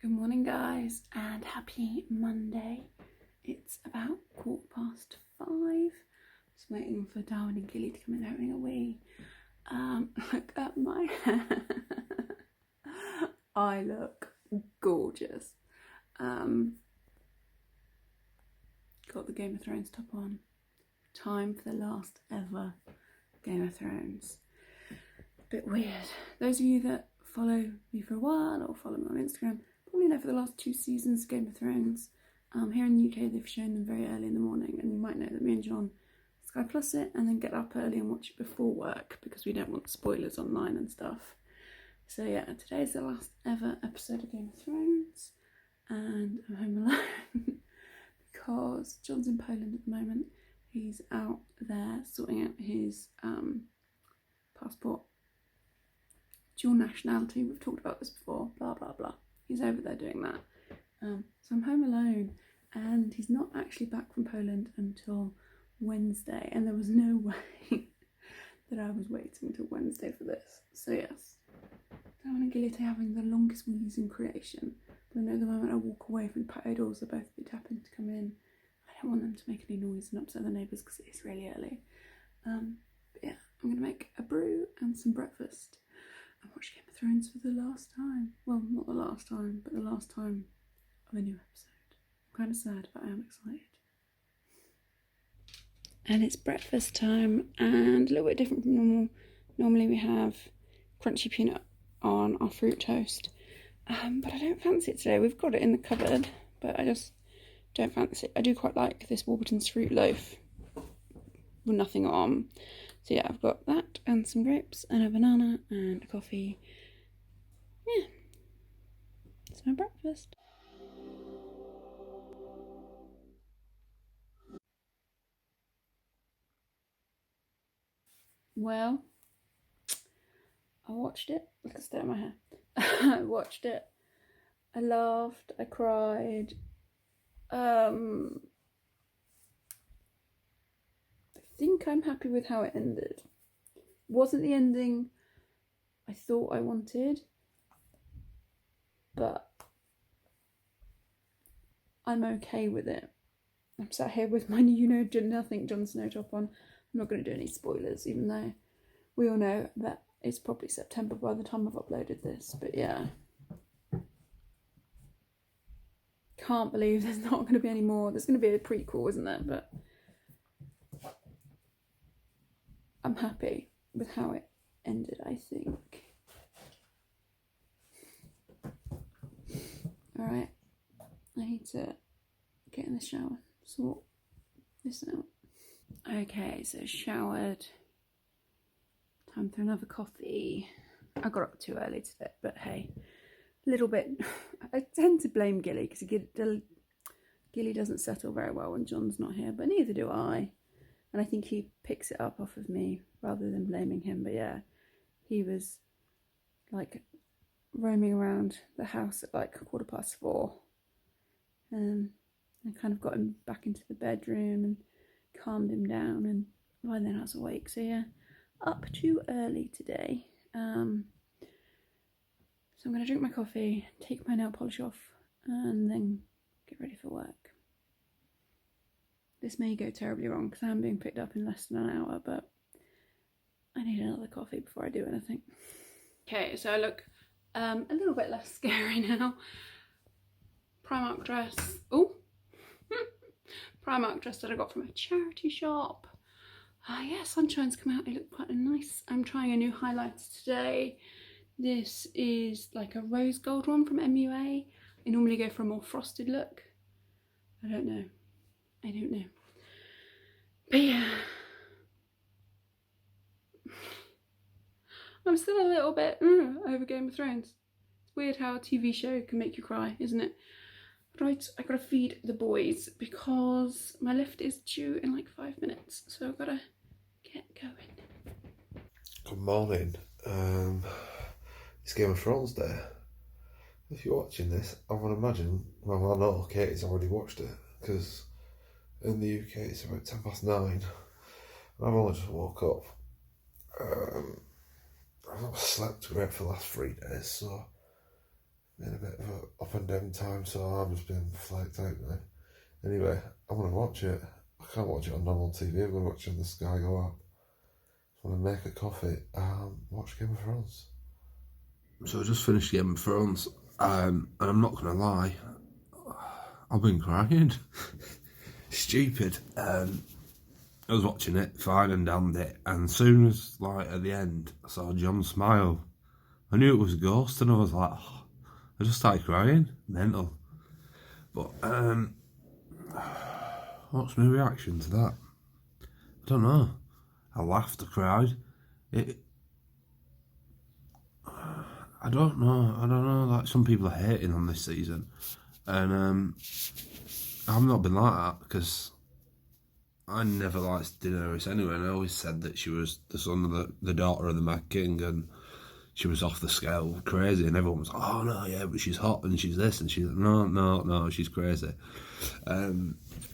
Good morning, guys, and happy Monday. It's about 5:15. Just waiting for Darwin Gilly to come in having a wee. Look at my hair. I look gorgeous. Got the Game of Thrones top on. Time for the last ever Game of Thrones. Bit weird. Those of you that follow me for a while or follow me on Instagram probably know for the last 2 seasons of Game of Thrones. Here in the UK they've shown them very early in the morning, and you might know that me and John Sky Plus it and then get up early and watch it before work because we don't want spoilers online and stuff. So yeah, today's the last ever episode of Game of Thrones and I'm home alone because John's in Poland at the moment. He's out there sorting out his passport, dual nationality, we've talked about this before, blah blah blah. He's over there doing that. So I'm home alone and he's not actually back from Poland until Wednesday, and there was no way that I was waiting until Wednesday for this. So yes, Darwin and Gilly having the longest wheeze in creation, but I know the moment I walk away from the patio doors they'll both be tapping to come in. I don't want them to make any noise and upset the neighbours because it is really early. But yeah, I'm going to make a brew and some breakfast and watch Game of Thrones for the last time. Well, not the last time, but the last time of a new episode. I'm kind of sad, but I am excited. And it's breakfast time, and a little bit different from normal. Normally we have crunchy peanut on our fruit toast, but I don't fancy it today. We've got it in the cupboard, but I just don't fancy it. I do quite like this Warburton's fruit loaf with nothing on. So yeah, I've got that and some grapes and a banana and a coffee. Yeah, it's my breakfast. Well, I watched it. Look at the state of my hair. I watched it. I laughed. I cried. I think I'm happy with how it ended. Wasn't the ending I thought I wanted, but I'm okay with it. I'm sat here with my nothing Jon Snow top on. I'm not going to do any spoilers, even though we all know that it's probably September by the time I've uploaded this. But yeah, can't believe there's not going to be any more. There's going to be a prequel, isn't there? But I'm happy with how it ended, I think. Alright, I need to get in the shower, sort this out. Okay, so showered. Time for another coffee. I got up too early today, but hey, a little bit. I tend to blame Gilly because Gilly doesn't settle very well when John's not here, but neither do I. And I think he picks it up off of me rather than blaming him. But yeah, he was like roaming around the house at like 4:15. I kind of got him back into the bedroom and calmed him down, and by then I was awake. So yeah, up too early today. So I'm going to drink my coffee, take my nail polish off, and then get ready for work. This may go terribly wrong because I'm being picked up in less than an hour, but I need another coffee before I do anything. Okay, so I look a little bit less scary now. Primark dress. Oh, Primark dress that I got from a charity shop. Yeah, sunshine's come out. It looked quite nice. I'm trying a new highlighter today. This is like a rose gold one from MUA. I normally go for a more frosted look. I don't know. But yeah, I'm still a little bit over Game of Thrones. It's weird how a TV show can make you cry, isn't it? Right, I gotta feed the boys because my lift is due in like 5 minutes, so I've gotta get going. Good morning. It's Game of Thrones Day. If you're watching this, I would imagine, well, I know Katy's already watched it because in the UK it's about 9:10 and I've only just woke up. I've not slept great for the last 3 days, so been a bit of an up happened in time, so I'm just being flaked out now. Anyway, I'm going to watch it. I can't watch it on normal TV. I'm going to watch it on the Sky Go app. I'm going to make a coffee and watch Game of Thrones. So I just finished Game of Thrones, and I'm not going to lie, I've been crying. Stupid. I was watching it, fine and dandy, and as soon as, like, at the end, I saw Jon smile. I knew it was a ghost, and I was like, oh, I just started crying. Mental. But, what's my reaction to that? I don't know. I laughed, I cried. I don't know, like, some people are hating on this season. And, I've not been like that, because I never liked Daenerys anyway, and I always said that she was the son of the daughter of the Mad King, and she was off the scale, crazy, and everyone was like, oh no, yeah, but she's hot, and she's this, and she's, no, she's crazy.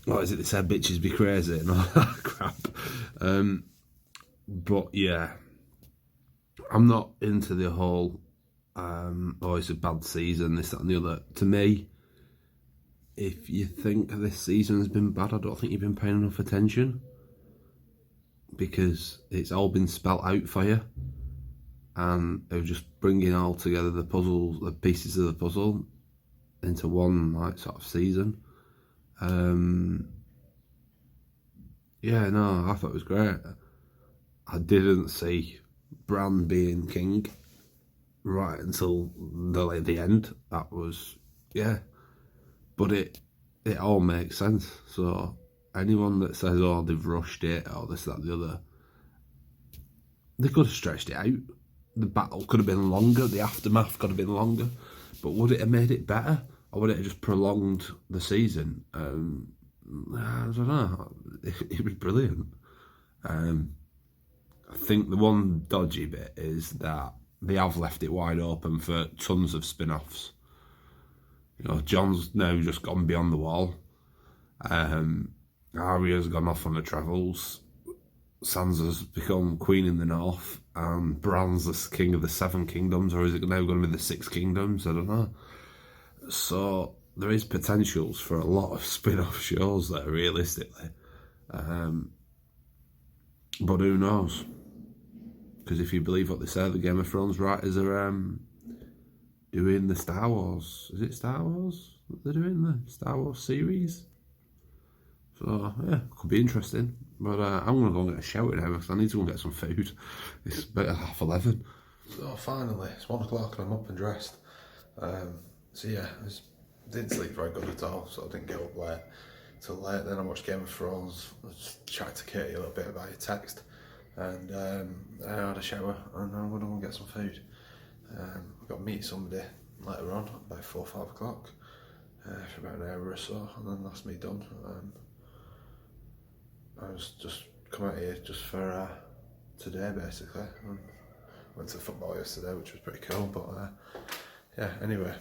What is it they said, bitches be crazy, and all that crap. But yeah, I'm not into the whole, oh, it's a bad season, this, that and the other. To me, if you think this season has been bad, I don't think you've been paying enough attention, because it's all been spelt out for you, and they're just bringing all together the puzzles, the pieces of the puzzle, into one, like, sort of season. Yeah, no, I thought it was great. I didn't see Bran being king right until the end. That was, yeah. But it all makes sense. So anyone that says, oh, they've rushed it, or this, that, the other, they could have stretched it out. The battle could have been longer, the aftermath could have been longer. But would it have made it better? Or would it have just prolonged the season? I don't know. It was brilliant. I think the one dodgy bit is that they have left it wide open for tons of spin-offs. You know, Jon's now just gone beyond the wall. Arya's gone off on the travels. Sansa's become Queen in the North, and Bran's the King of the Seven Kingdoms, or is it now going to be the Six Kingdoms? I don't know. So there is potentials for a lot of spin-off shows there, realistically. But who knows? Because if you believe what they say, the Game of Thrones writers are doing the Star Wars. Is it Star Wars that they're doing, the Star Wars series? So, yeah, could be interesting. But I'm going to go and get a shower now, because I need to go and get some food. It's about 11:30. So, finally, it's 1 o'clock and I'm up and dressed. So, yeah, I didn't sleep very good at all, so I didn't get up late. Till late, then I watched Game of Thrones. I just chatted to Katy a little bit via text. And I had a shower, and I'm going to go and get some food. I've got to meet somebody later on, about 4 or 5 o'clock, for about an hour or so, and then that's me done. I was just come out here just for today, basically. Went to football yesterday, which was pretty cool, but yeah, anyway.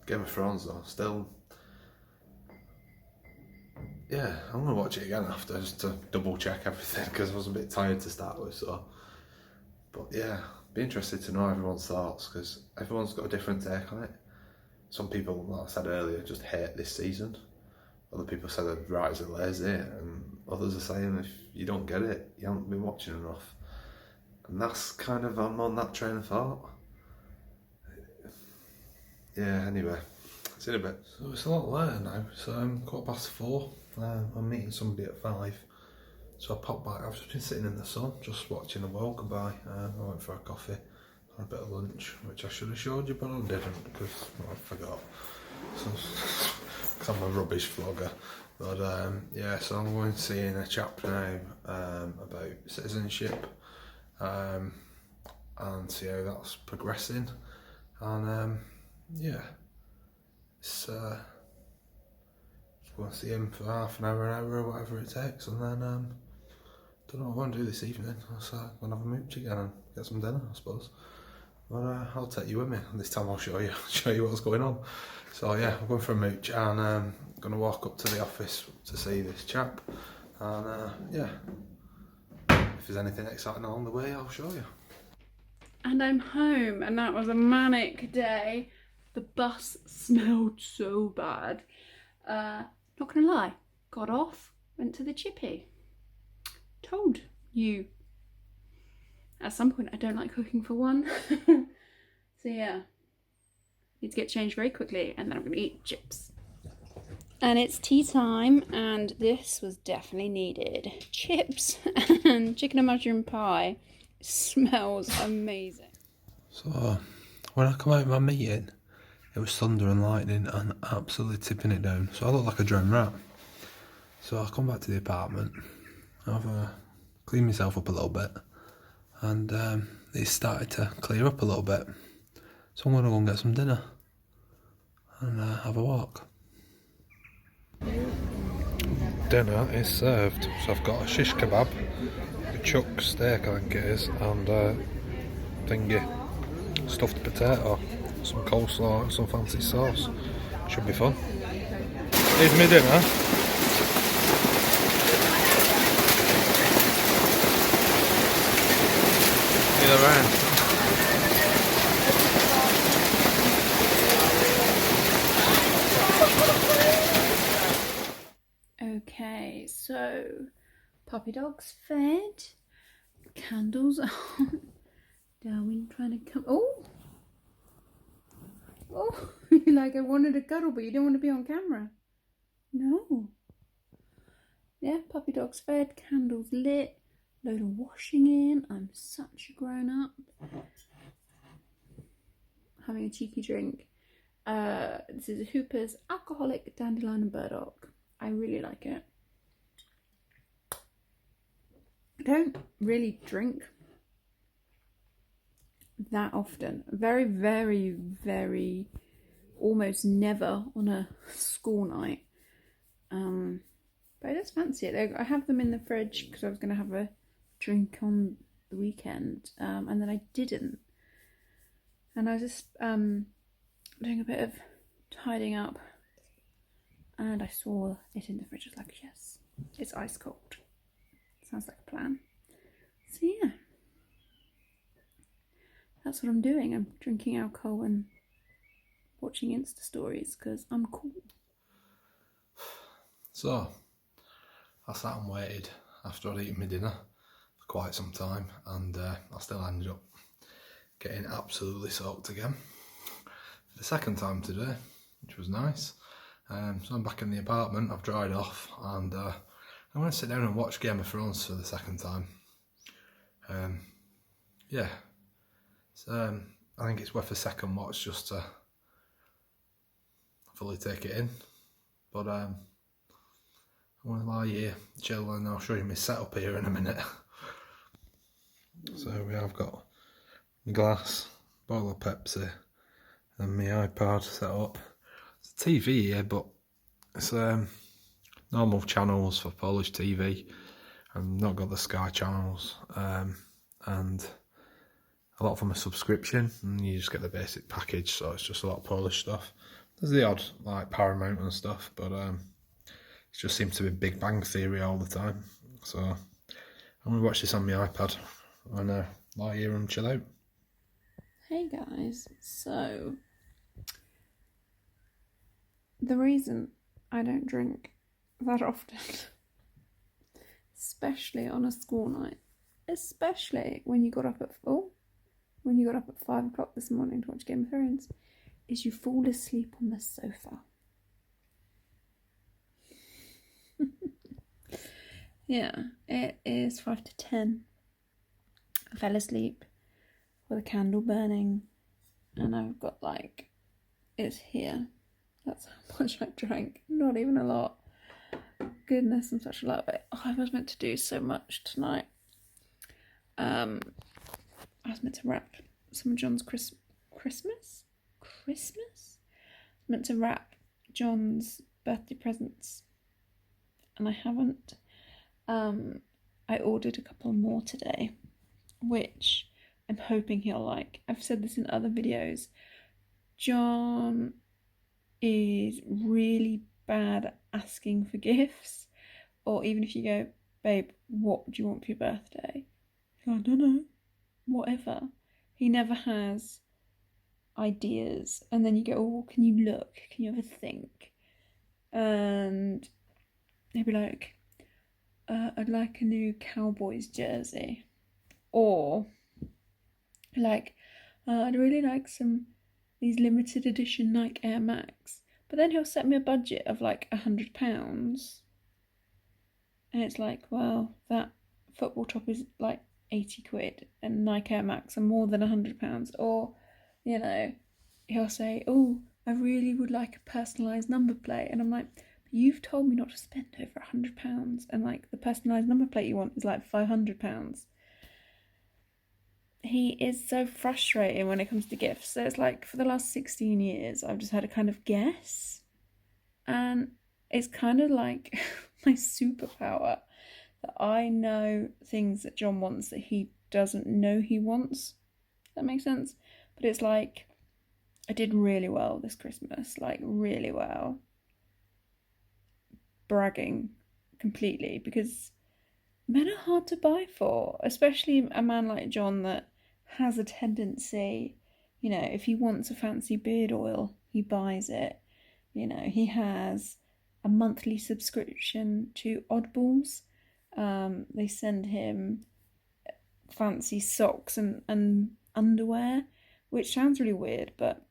Game of Thrones though, still, yeah, I'm going to watch it again after, just to double check everything, because I was a bit tired to start with, so. But yeah, be interested to know everyone's thoughts, because everyone's got a different take on it. Some people, like I said earlier, just hate this season. Other people say the writers are lazy, and others are saying if you don't get it, you haven't been watching enough. And that's kind of, I'm on that train of thought. Yeah, anyway, see you in a bit. So it's a lot later now, so 4:15. I'm meeting somebody at 5. So I popped back. I've just been sitting in the sun, just watching the world go by. I went for a coffee, had a bit of lunch, which I should have showed you, but I didn't, because I forgot. So, because I'm a rubbish vlogger. But yeah, so I'm going to see a chap now about citizenship, and see how that's progressing. And yeah, it's just going to see him for half an hour, or whatever it takes, and then don't know what I want to do this evening. So I'm going to have a mooch again and get some dinner, I suppose. But I'll take you with me, and this time I'll show you what's going on. So yeah, I'm going for a mooch, and I'm going to walk up to the office to see this chap, and yeah, if there's anything exciting along the way, I'll show you. And I'm home, and that was a manic day. The bus smelled so bad. Not gonna lie, got off, went to the chippy. Told you. At some point I don't like cooking for one. So yeah, need to get changed very quickly and then I'm gonna eat chips. And it's tea time, and this was definitely needed. Chips and chicken and mushroom pie. Smells amazing. So, when I come out of my meeting, it was thunder and lightning and absolutely tipping it down. So I look like a drowned rat. So I come back to the apartment, I've cleaned myself up a little bit, and it started to clear up a little bit. So I'm going to go and get some dinner and have a walk. Dinner is served. So I've got a shish kebab, a chuck steak I think it is, and thingy, stuffed potato, some coleslaw and some fancy sauce. Should be fun. Here's my dinner. See you around. Okay, so puppy dog's fed, candles on, Darwin trying to come. Oh, you're like, I wanted a cuddle, but you didn't want to be on camera. No. Yeah, puppy dog's fed, candles lit, load of washing in. I'm such a grown up. Having a cheeky drink. This is a Hooper's alcoholic dandelion and burdock. I really like it. I don't really drink that often. Very, very, very, almost never on a school night. But I just fancy it. I have them in the fridge because I was going to have a drink on the weekend, and then I didn't. And I was just doing a bit of tidying up, and I saw it in the fridge. I was like, yes, it's ice cold. Sounds like a plan. So yeah, that's what I'm doing. I'm drinking alcohol and watching Insta stories because I'm cool. So, I sat and waited after I'd eaten my dinner for quite some time, and I still ended up getting absolutely soaked again for the second time today, which was nice. So I'm back in the apartment, I've dried off, and I'm going to sit down and watch Game of Thrones for the second time. Yeah, so, I think it's worth a second watch just to fully take it in, but I'm going to lie here, chill, and I'll show you my setup here in a minute. So we have got my glass, bottle of Pepsi, and my iPad set up. It's a TV here, but it's normal channels for Polish TV. I've not got the Sky channels, and a lot of them are subscription, and you just get the basic package, so it's just a lot of Polish stuff. There's the odd, like Paramount and stuff, but it just seems to be Big Bang Theory all the time. So I'm going to watch this on my iPad and lie here and chill out. Hey guys, so the reason I don't drink that often, especially on a school night, especially when you got up at 5 o'clock this morning to watch Game of Thrones, is you fall asleep on the sofa. Yeah, it is 5 to 10. I fell asleep with a candle burning, and I've got it's here. That's how much I drank. Not even a lot. Goodness, I'm such a lightweight. I was meant to do so much tonight. I was meant to wrap some of John's Christmas? Meant to wrap John's birthday presents, and I haven't. I ordered a couple more today, which I'm hoping he'll like. I've said this in other videos. John is really bad at asking for gifts, or even if you go, babe, what do you want for your birthday? I don't know, whatever. He never has, ideas, and then you go, oh, can you look? Can you ever think? And he'd be like, I'd like a new Cowboys jersey, or like, I'd really like these limited edition Nike Air Max. But then he'll set me a budget of like £100, and it's like, well, that football top is like 80 quid, and Nike Air Max are more than £100. Or, you know, he'll say, oh, I really would like a personalised number plate, and I'm like, you've told me not to spend over £100, and like the personalised number plate you want is like £500. He is so frustrating when it comes to gifts. So it's like, for the last 16 years, I've just had to kind of guess, and it's kind of like my superpower, that I know things that John wants that he doesn't know he wants. Does that make sense? But it's like, I did really well this Christmas, like really well. Bragging completely, because men are hard to buy for, especially a man like John that has a tendency, you know, if he wants a fancy beard oil, he buys it. You know, he has a monthly subscription to Oddballs. They send him fancy socks and underwear, which sounds really weird, but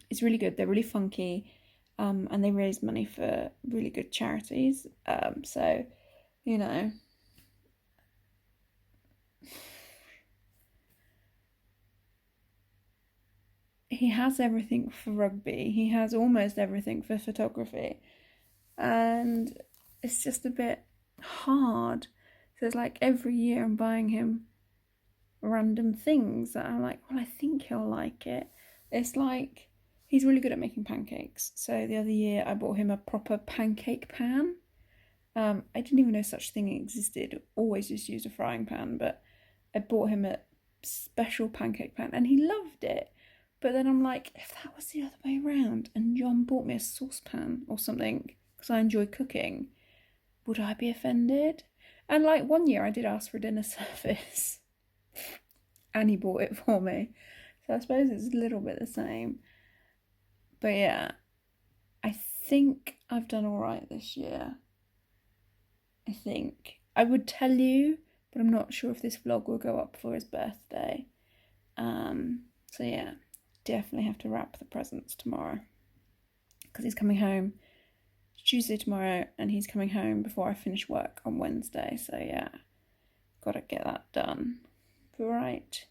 it's really good. They're really funky, and they raise money for really good charities. So, you know, he has everything for rugby. He has almost everything for photography. And it's just a bit hard. So it's like every year I'm buying him random things that I'm like, well, I think he'll like it. It's like, he's really good at making pancakes. So the other year I bought him a proper pancake pan. I didn't even know such thing existed. Always just used a frying pan, but I bought him a special pancake pan and he loved it. But then I'm like, if that was the other way around and John bought me a saucepan or something because I enjoy cooking, would I be offended? And like one year I did ask for a dinner service and he bought it for me. So I suppose it's a little bit the same. But yeah, I think I've done all right this year. I think. I would tell you, but I'm not sure if this vlog will go up for his birthday. So yeah, definitely have to wrap the presents tomorrow because he's coming home. It's Tuesday tomorrow and he's coming home before I finish work on Wednesday. So yeah, gotta get that done. But right,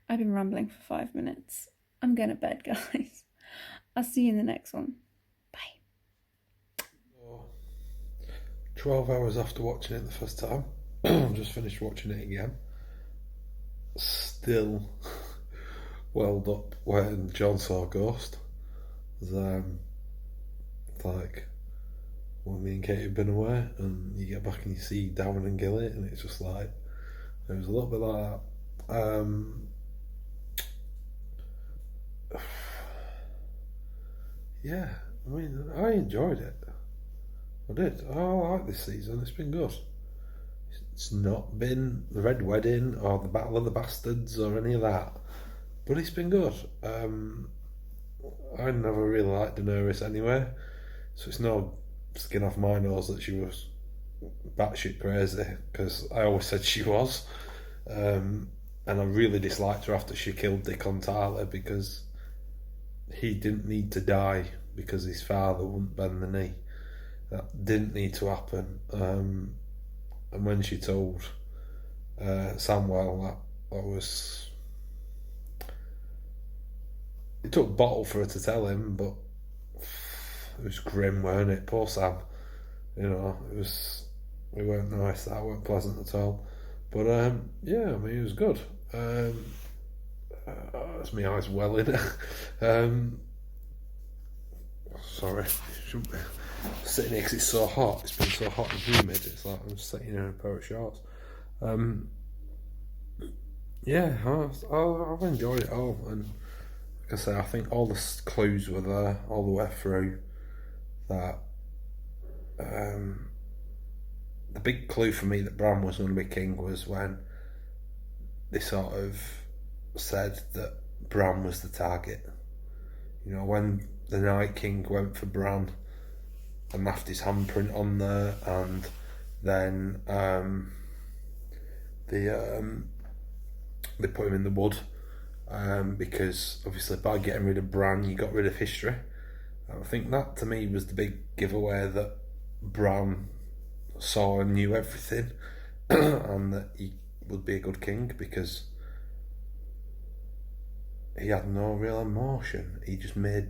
I've been rambling for 5 minutes. I'm going to bed, guys. I'll see you in the next one. Bye. 12 hours after watching it the first time, I've just finished watching it again. Still welled up when John saw a ghost. It was, like when me and Katy had been away, and you get back and you see Darwin Gilly, and it's just like, it was a little bit like that. Yeah, I mean, I enjoyed it. I did. I like this season. It's been good. It's not been the Red Wedding or the Battle of the Bastards or any of that, but it's been good. I never really liked Daenerys anyway, so it's no skin off my nose that she was batshit crazy, because I always said she was. And I really disliked her after she killed Dick Tyler, because he didn't need to die because his father wouldn't bend the knee. That didn't need to happen. And when she told Samwell, that was... It took bottle for her to tell him, but it was grim, weren't it? Poor Sam. You know, it weren't nice. That weren't pleasant at all. But yeah, I mean, it was good. That's my eyes welling. Sorry, shouldn't be sitting here because it's so hot. It's been so hot and humid. It's like I'm sitting here in a pair of shorts. Yeah, I've enjoyed it all, and like I say, I think all the clues were there all the way through. That the big clue for me that Bran was going to be king was when they sort of said that Bran was the target. You know, when the Night King went for Bran and left his handprint on there, and then they put him in the wood, because obviously by getting rid of Bran you got rid of history. I think that to me was the big giveaway, that Bran saw and knew everything and that he would be a good king because he had no real emotion. He just made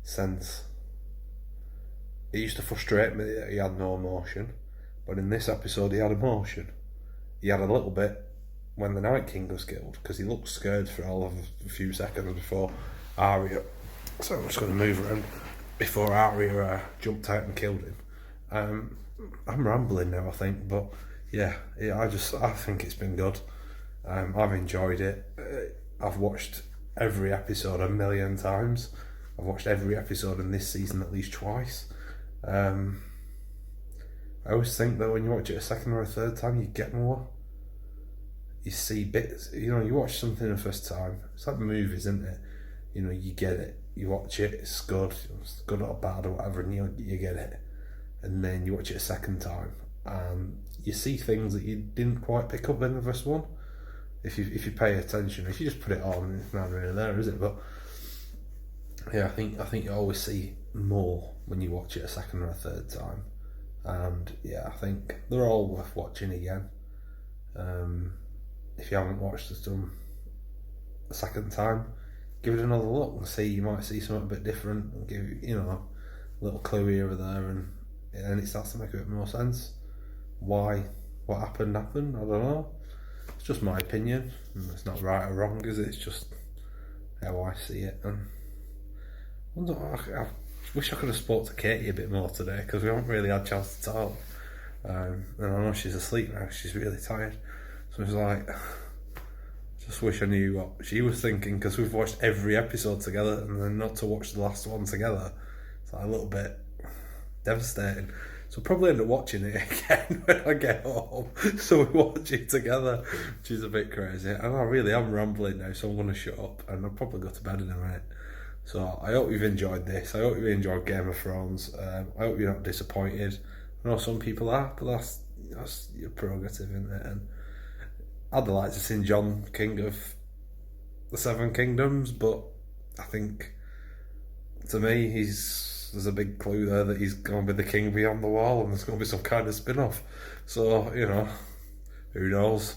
sense. It used to frustrate me that he had no emotion, but in this episode he had emotion. He had a little bit when the Night King was killed, because he looked scared for all of a few seconds before Arya. So I'm just going to move around before Arya jumped out and killed him. I'm rambling now, I think, but yeah, I think it's been good. I've enjoyed it. I've watched every episode a million times. I've watched every episode in this season at least twice. I always think that when you watch it a second or a third time, you get more. You see bits. You know, you watch something the first time. It's like movies, isn't it? You know, you get it. You watch it. It's good or bad or whatever, and you get it. And then you watch it a second time, and you see things that you didn't quite pick up in the first one. If you pay attention, if you just put it on, it's not really there, is it? But yeah, I think you always see more when you watch it a second or a third time. And yeah, I think they're all worth watching again. If you haven't watched them a second time, give it another look and see. You might see something a bit different and give you a little clue here or there, and it starts to make a bit more sense. Why what happened? I don't know. It's just my opinion. It's not right or wrong, is it? It's just how I see it. And I wish I could have spoke to Katy a bit more today, because we haven't really had a chance to talk. And I know she's asleep now. She's really tired. So it's like, just wish I knew what she was thinking, because we've watched every episode together, and then not to watch the last one together, it's like a little bit devastating. So I'll probably end up watching it again when I get home, so we watch it together, which is a bit crazy. And I really am rambling now, so I'm going to shut up, and I'll probably go to bed in a minute. So I hope you've enjoyed this. I hope you enjoyed Game of Thrones. I hope you're not disappointed. I know some people are, but that's your prerogative, isn't it? And I'd like to see Jon King of the Seven Kingdoms, but I think, to me, there's a big clue there that he's going to be the king beyond the wall, and there's going to be some kind of spin-off. So, who knows?